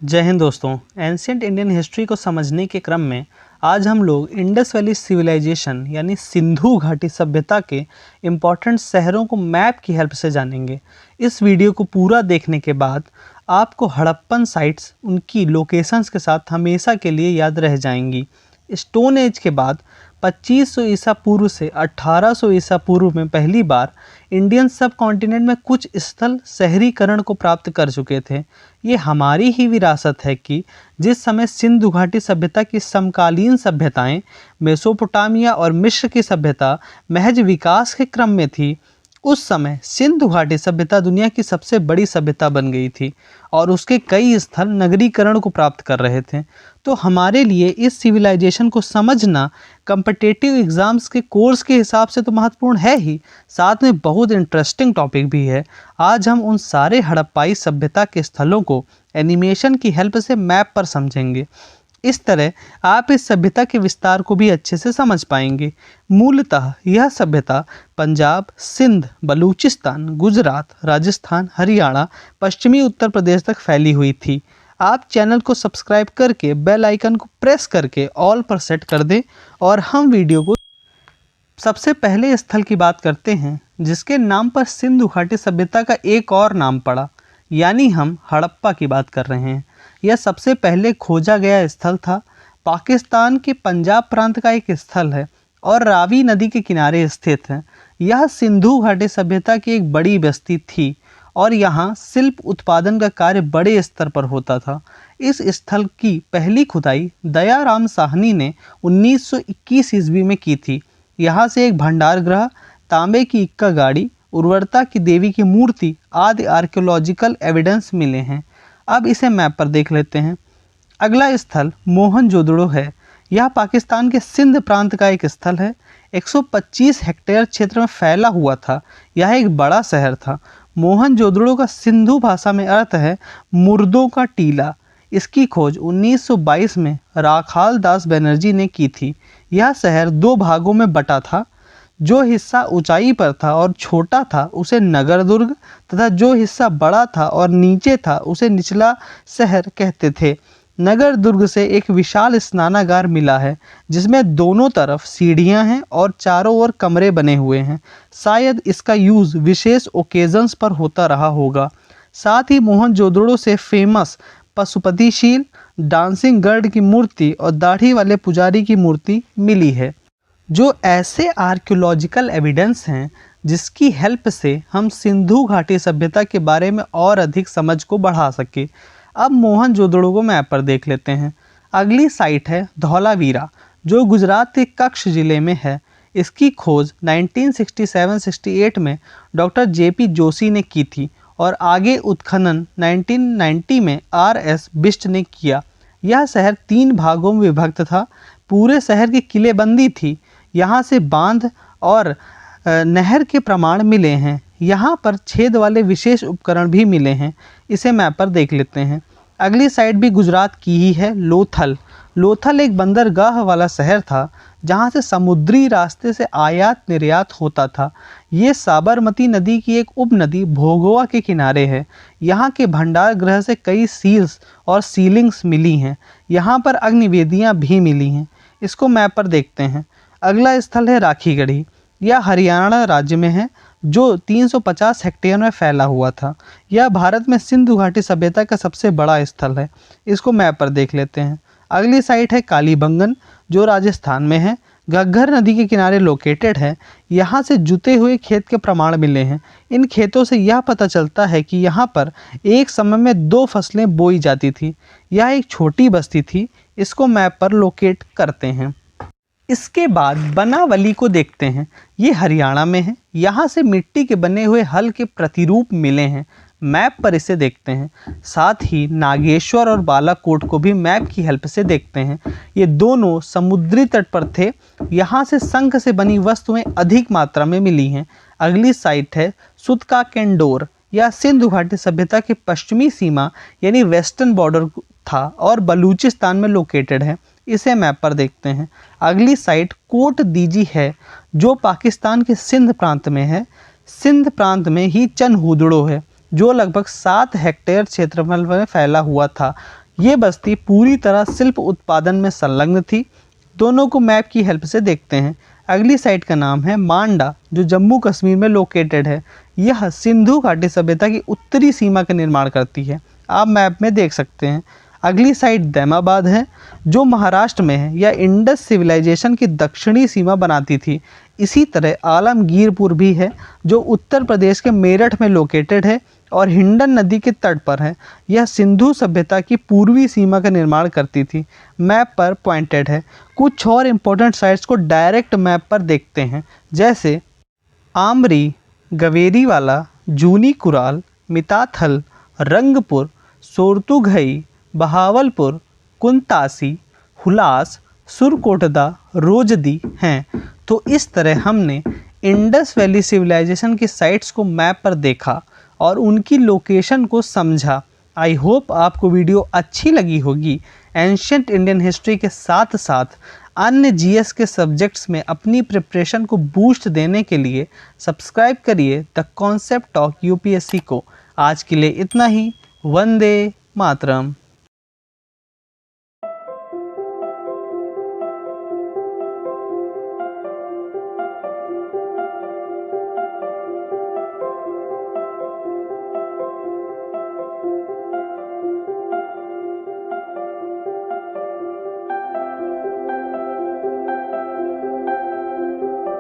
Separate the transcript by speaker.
Speaker 1: जय हिंद दोस्तों। Ancient Indian history को समझने के क्रम में आज हम लोग इंडस वैली सिविलाइजेशन यानी सिंधु घाटी सभ्यता के इम्पॉर्टेंट शहरों को मैप की हेल्प से जानेंगे। इस वीडियो को पूरा देखने के बाद आपको हड़प्पन साइट्स उनकी लोकेशंस के साथ हमेशा के लिए याद रह जाएंगी। स्टोन एज के बाद 2500 ईसा पूर्व से 1800 ईसा पूर्व में पहली बार इंडियन सब कॉन्टिनेंट में कुछ स्थल शहरीकरण को प्राप्त कर चुके थे। ये हमारी ही विरासत है कि जिस समय सिंधु घाटी सभ्यता की समकालीन सभ्यताएं मेसोपोटामिया और मिस्र की सभ्यता महज विकास के क्रम में थी, उस समय सिंधु घाटी सभ्यता दुनिया की सबसे बड़ी सभ्यता बन गई थी और उसके कई स्थल नगरीकरण को प्राप्त कर रहे थे। तो हमारे लिए इस सिविलाइजेशन को समझना कॉम्पिटिटिव एग्जाम्स के कोर्स के हिसाब से तो महत्वपूर्ण है ही, साथ में बहुत इंटरेस्टिंग टॉपिक भी है। आज हम उन सारे हड़प्पाई सभ्यता के स्थलों को एनिमेशन की हेल्प से मैप पर समझेंगे। इस तरह आप इस सभ्यता के विस्तार को भी अच्छे से समझ पाएंगे। मूलतः यह सभ्यता पंजाब, सिंध, बलूचिस्तान, गुजरात, राजस्थान, हरियाणा, पश्चिमी उत्तर प्रदेश तक फैली हुई थी। आप चैनल को सब्सक्राइब करके बेल आइकन को प्रेस करके ऑल पर सेट कर दें और हम वीडियो को सबसे पहले स्थल की बात करते हैं जिसके नाम पर सिंधु घाटी सभ्यता का एक और नाम पड़ा, यानी हम हड़प्पा की बात कर रहे हैं। यह सबसे पहले खोजा गया स्थल था। पाकिस्तान के पंजाब प्रांत का एक स्थल है और रावी नदी के किनारे स्थित है। यह सिंधु घाटी सभ्यता की एक बड़ी बस्ती थी और यहाँ शिल्प उत्पादन का कार्य बड़े स्तर पर होता था। इस स्थल की पहली खुदाई दयाराम साहनी ने 1921 ईस्वी में की थी। यहाँ से एक भंडार गृह, तांबे की इक्का गाड़ी, उर्वरता की देवी की मूर्ति आदि आर्कियोलॉजिकल एविडेंस मिले हैं। अब इसे मैप पर देख लेते हैं। अगला स्थल मोहनजोदड़ो है। यह पाकिस्तान के सिंध प्रांत का एक स्थल है। 125 हेक्टेयर क्षेत्र में फैला हुआ था। यह एक बड़ा शहर था। मोहनजोदड़ो का सिंधु भाषा में अर्थ है मुर्दों का टीला। इसकी खोज 1922 में राखाल दास बनर्जी ने की थी। यह शहर दो भागों में बटा था। जो हिस्सा ऊंचाई पर था और छोटा था उसे नगर दुर्ग तथा जो हिस्सा बड़ा था और नीचे था उसे निचला शहर कहते थे। नगर दुर्ग से एक विशाल स्नानागार मिला है जिसमें दोनों तरफ सीढ़ियां हैं और चारों ओर कमरे बने हुए हैं। शायद इसका यूज़ विशेष ओकेजन्स पर होता रहा होगा। साथ ही मोहनजोदड़ो से फेमस पशुपतिशील, डांसिंग गर्ल की मूर्ति और दाढ़ी वाले पुजारी की मूर्ति मिली है, जो ऐसे आर्कियोलॉजिकल एविडेंस हैं जिसकी हेल्प से हम सिंधु घाटी सभ्यता के बारे में और अधिक समझ को बढ़ा सके। अब मोहनजोदड़ो को मैप पर देख लेते हैं। अगली साइट है धौलावीरा, जो गुजरात के कच्छ जिले में है। इसकी खोज 1967-68 में डॉक्टर JP जोशी ने की थी और आगे उत्खनन 1990 में RS बिष्ट ने किया। यह शहर 3 भागों में विभक्त था। पूरे शहर की किलेबंदी थी। यहाँ से बांध और नहर के प्रमाण मिले हैं। यहाँ पर छेद वाले विशेष उपकरण भी मिले हैं। इसे मैप पर देख लेते हैं। अगली साइड भी गुजरात की ही है, लोथल। लोथल एक बंदरगाह वाला शहर था जहाँ से समुद्री रास्ते से आयात निर्यात होता था। ये साबरमती नदी की एक उपनदी भोगोवा के किनारे है। यहाँ के भंडार गृह से कई सील्स और सीलिंग्स मिली हैं। यहाँ पर अग्निवेदियाँ भी मिली हैं। इसको मैप पर देखते हैं। अगला स्थल है राखीगढ़ी। यह हरियाणा राज्य में है, जो 350 हेक्टेयर में फैला हुआ था। यह भारत में सिंधु घाटी सभ्यता का सबसे बड़ा स्थल है। इसको मैप पर देख लेते हैं। अगली साइट है कालीबंगन, जो राजस्थान में है। घग्गर नदी के किनारे लोकेटेड है। यहाँ से जुते हुए खेत के प्रमाण मिले हैं। इन खेतों से यह पता चलता है कि यहाँ पर एक समय में 2 फसलें बोई जाती थी। यह एक छोटी बस्ती थी। इसको मैप पर लोकेट करते हैं। इसके बाद बनावली को देखते हैं। ये हरियाणा में है। यहाँ से मिट्टी के बने हुए हल के प्रतिरूप मिले हैं। मैप पर इसे देखते हैं। साथ ही नागेश्वर और बालाकोट को भी मैप की हेल्प से देखते हैं। ये दोनों समुद्री तट पर थे। यहाँ से शंख से बनी वस्तुएं अधिक मात्रा में मिली हैं। अगली साइट है सुतका केंडोर। यह सिंधु घाटी सभ्यता की पश्चिमी सीमा यानी वेस्टर्न बॉर्डर था और बलूचिस्तान में लोकेटेड है। इसे मैप पर देखते हैं। अगली साइट कोट दीजी है, जो पाकिस्तान के सिंध प्रांत में है। सिंध प्रांत में ही चनहुदड़ो है, जो लगभग 7 हेक्टेयर क्षेत्रफल में फैला हुआ था। ये बस्ती पूरी तरह शिल्प उत्पादन में संलग्न थी। दोनों को मैप की हेल्प से देखते हैं। अगली साइट का नाम है मांडा, जो जम्मू कश्मीर में लोकेटेड है। यह सिंधु घाटी सभ्यता की उत्तरी सीमा का निर्माण करती है, आप मैप में देख सकते हैं। अगली साइट दैमाबाद है, जो महाराष्ट्र में है। यह इंडस सिविलाइजेशन की दक्षिणी सीमा बनाती थी। इसी तरह आलमगीरपुर भी है, जो उत्तर प्रदेश के मेरठ में लोकेटेड है और हिंडन नदी के तट पर है। यह सिंधु सभ्यता की पूर्वी सीमा का निर्माण करती थी, मैप पर पॉइंटेड है। कुछ और इम्पोर्टेंट साइट्स को डायरेक्ट मैप पर देखते हैं, जैसे आमरी, गवेरीवाला, जूनी कुराल, मिताथल, रंगपुर, सोरतुघई, बहावलपुर, कुंतासी, हुलास, सुरकोटदा, रोजदी हैं। तो इस तरह हमने इंडस वैली सिविलाइजेशन की साइट्स को मैप पर देखा और उनकी लोकेशन को समझा। आई होप आपको वीडियो अच्छी लगी होगी। एंशिएंट इंडियन हिस्ट्री के साथ साथ अन्य जीएस के सब्जेक्ट्स में अपनी प्रिपरेशन को बूस्ट देने के लिए सब्सक्राइब करिए द कॉन्सेप्ट ऑफ यूपीएससी को। आज के लिए इतना ही। वंदे मातरम।